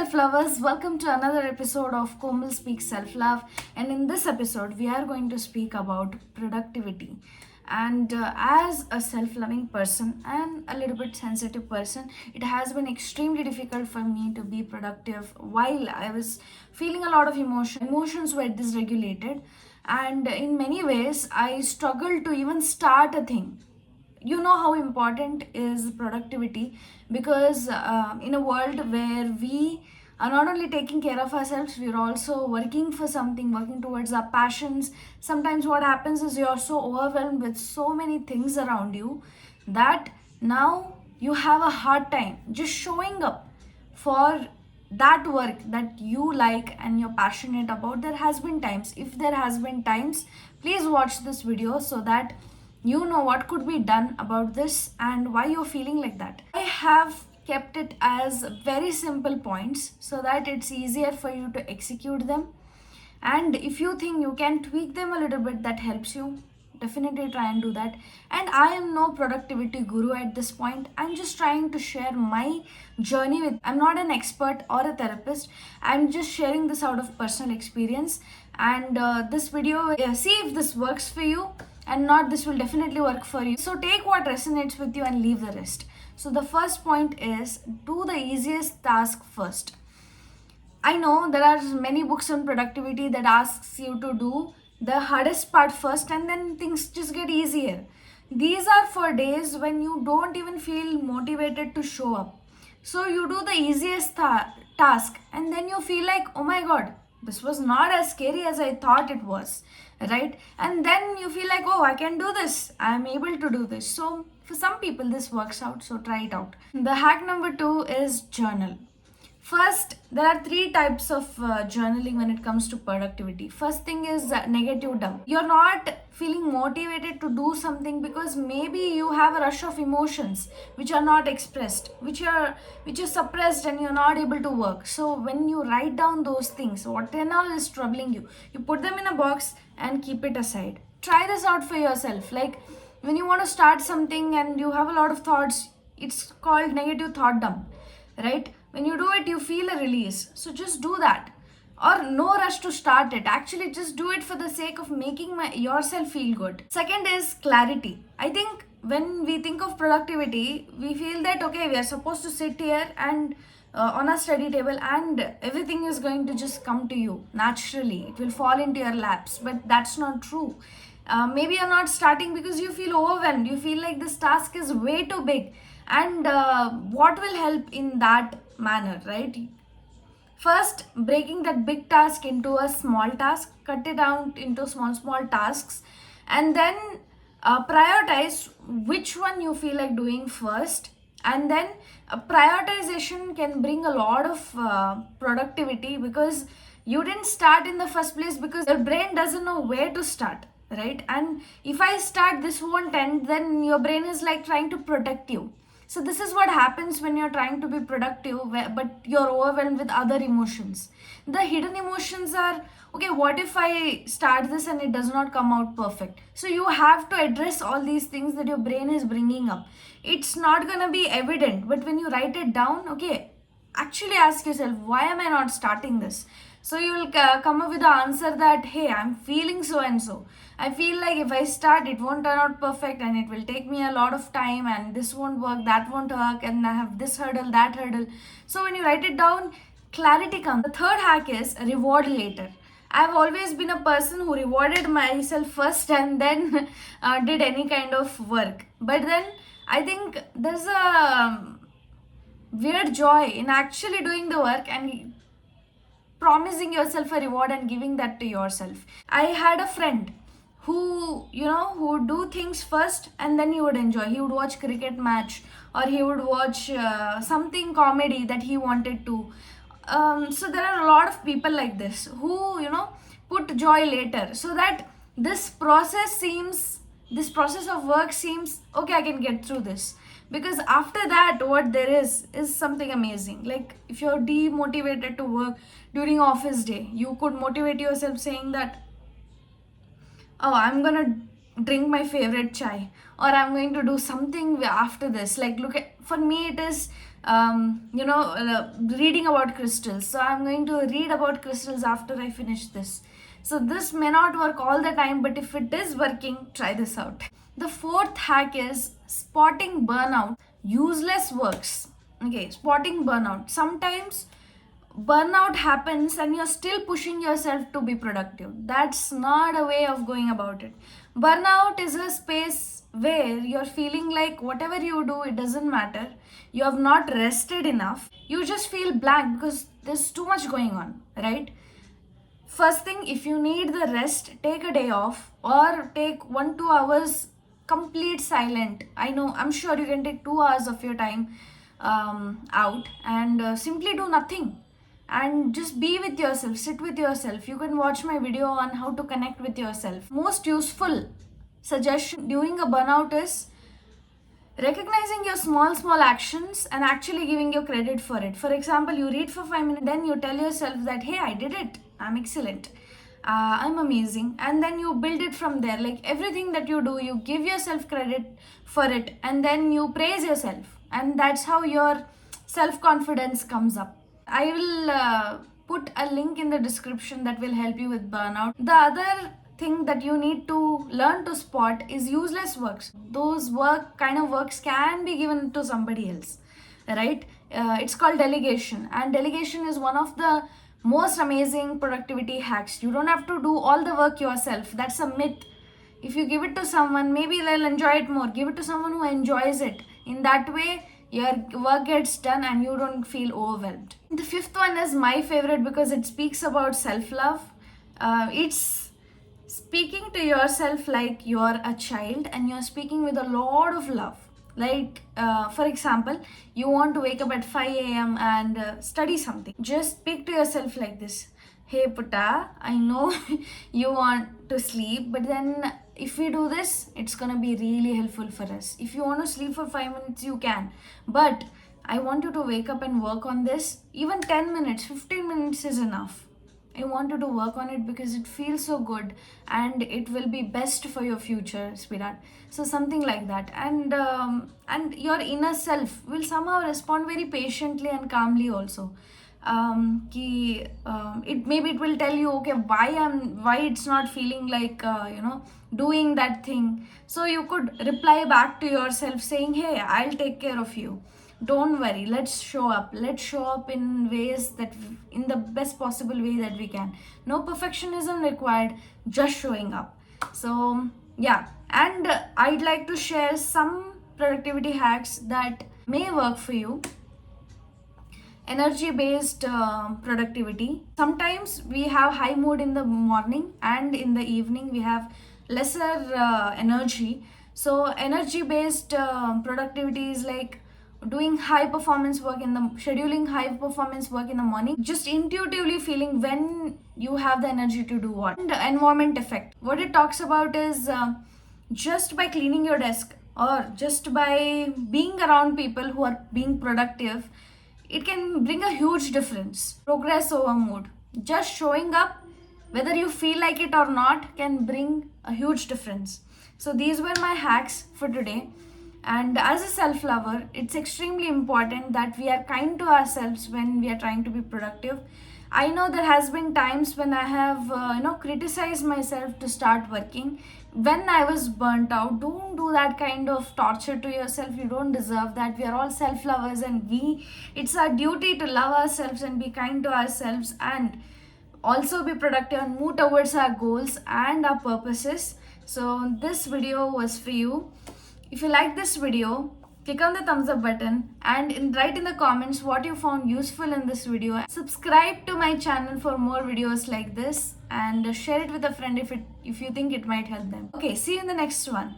self-lovers, welcome to another episode of Komal Speaks Self-Love, and in this episode we are going to speak about productivity. And as a self-loving person and a little bit sensitive person, it has been extremely difficult for me to be productive while I was feeling a lot of emotions were dysregulated, and in many ways I struggled to even start a thing. You know how important is productivity, because in a world where we are not only taking care of ourselves, we're also working for something, working towards our passions. Sometimes what happens is you're so overwhelmed with so many things around you that now you have a hard time just showing up for that work that you like and you're passionate about. There has been times, if there has been times, please watch this video so that you know what could be done about this and why you're feeling like that. I have kept it as very simple points so that it's easier for you to execute them. And if you think you can tweak them a little bit, that helps you, definitely try and do that. And I am no productivity guru at this point. I'm just trying to share my journey with. I'm not an expert or a therapist. I'm just sharing this out of personal experience. And this video, see if this works for you, and not, this will definitely work for you. So take what resonates with you and leave the rest. So the first point is, do the easiest task first. I know there are many books on productivity that asks you to do the hardest part first and then things just get easier. These are for days when you don't even feel motivated to show up. So you do the easiest task and then you feel like, oh my god, this was not as scary as I thought it was, right? And then you feel like, oh, I can do this, I'm able to do this. So for some people this works out, so try it out. The hack number 2 is journal. First, there are 3 types of journaling when it comes to productivity. First thing is negative dump. You're not feeling motivated to do something because maybe you have a rush of emotions which are not expressed, which are suppressed, and you're not able to work. So when you write down those things, whatever is troubling you, you put them in a box and keep it aside. Try this out for yourself. Like when you want to start something and you have a lot of thoughts, it's called negative thought dump, right? When you do it, you feel a release. So just do that. Or no rush to start it. Actually, just do it for the sake of making yourself feel good. Second is clarity. I think when we think of productivity, we feel that, okay, we are supposed to sit here and on a study table and everything is going to just come to you naturally. It will fall into your laps. But that's not true. Maybe you're not starting because you feel overwhelmed. You feel like this task is way too big. And what will help in that manner, right? First, breaking that big task into a small task, cut it down into small tasks, and then prioritize which one you feel like doing first. And then prioritization can bring a lot of productivity, because you didn't start in the first place because your brain doesn't know where to start, right? And if I start, this won't end, then your brain is like trying to protect you. So this is what happens when you're trying to be productive, but you're overwhelmed with other emotions. The hidden emotions are, okay, what if I start this and it does not come out perfect? So you have to address all these things that your brain is bringing up. It's not going to be evident, but when you write it down, okay, actually ask yourself, why am I not starting this? So you will come up with the answer that, hey, I'm feeling so and so. I feel like if I start, it won't turn out perfect and it will take me a lot of time and this won't work, that won't work, and I have this hurdle, that hurdle. So when you write it down, clarity comes. The third hack is reward later. I've always been a person who rewarded myself first and then did any kind of work. But then I think there's a weird joy in actually doing the work and promising yourself a reward and giving that to yourself. I had a friend who would do things first and then he would enjoy. He would watch cricket match, or he would watch something comedy that he wanted to. So there are a lot of people like this who put joy later, so that this process of work seems okay, I can get through this. Because after that, what there is something amazing. Like if you're demotivated to work during office day, you could motivate yourself saying that, oh, I'm gonna drink my favorite chai, or I'm going to do something after this. Like, for me, it is reading about crystals. So I'm going to read about crystals after I finish this. So this may not work all the time, but if it is working, try this out. The fourth hack is spotting burnout. Useless works. Okay, spotting burnout. Sometimes burnout happens and you're still pushing yourself to be productive. That's not a way of going about it. Burnout is a space where you're feeling like whatever you do, it doesn't matter. You have not rested enough. You just feel blank because there's too much going on, right? First thing, if you need the rest, take a day off or take 1-2 hours complete silent. I'm sure you can take 2 hours of your time out and simply do nothing and just be with yourself, sit with yourself. You can watch my video on how to connect with yourself. Most useful suggestion during a burnout is recognizing your small actions and actually giving you credit for it. For example, you read for 5 minutes, then you tell yourself that, hey, I did it, I'm excellent, I'm amazing, and then you build it from there. Like everything that you do, you give yourself credit for it and then you praise yourself, and that's how your self-confidence comes up. I will put a link in the description that will help you with burnout. The other thing that you need to learn to spot is useless works. Those works can be given to somebody else, right? It's called delegation, and delegation is one of the most amazing productivity hacks. You don't have to do all the work yourself. That's a myth. If you give it to someone, maybe they'll enjoy it more. Give it to someone who enjoys it. In that way, your work gets done and you don't feel overwhelmed. The fifth one is my favorite because it speaks about self-love. It's speaking to yourself like you're a child and you're speaking with a lot of love. Like, for example, you want to wake up at 5 a.m. and study something. Just speak to yourself like this. Hey Putta, I know you want to sleep, but then if we do this, it's gonna be really helpful for us. If you want to sleep for 5 minutes, you can. But I want you to wake up and work on this. Even 10 minutes, 15 minutes is enough. I want you to work on it because it feels so good and it will be best for your future, sweetheart. So something like that, and your inner self will somehow respond very patiently and calmly also. It will tell you, okay, why it's not feeling like doing that thing. So you could reply back to yourself saying, hey, I'll take care of you, don't worry, let's show up in ways that in the best possible way that we can. No perfectionism required, just showing up. So yeah, and I'd like to share some productivity hacks that may work for you. Energy based productivity. Sometimes we have high mood in the morning and in the evening we have lesser energy. So energy based productivity is like doing high performance work scheduling high performance work in the morning, just intuitively feeling when you have the energy to do what. And the environment effect, what it talks about is just by cleaning your desk or just by being around people who are being productive, it can bring a huge difference. Progress over mood, just showing up whether you feel like it or not can bring a huge difference. So these were my hacks for today. And as a self-lover, it's extremely important that we are kind to ourselves when we are trying to be productive. I know there has been times when I have criticized myself to start working when I was burnt out. Don't do that kind of torture to yourself. You don't deserve that. We are all self-lovers and it's our duty to love ourselves and be kind to ourselves and also be productive and move towards our goals and our purposes. So this video was for you. If you like this video, click on the thumbs up button and write in the comments what you found useful in this video. Subscribe to my channel for more videos like this and share it with a friend if you think it might help them. Okay, see you in the next one.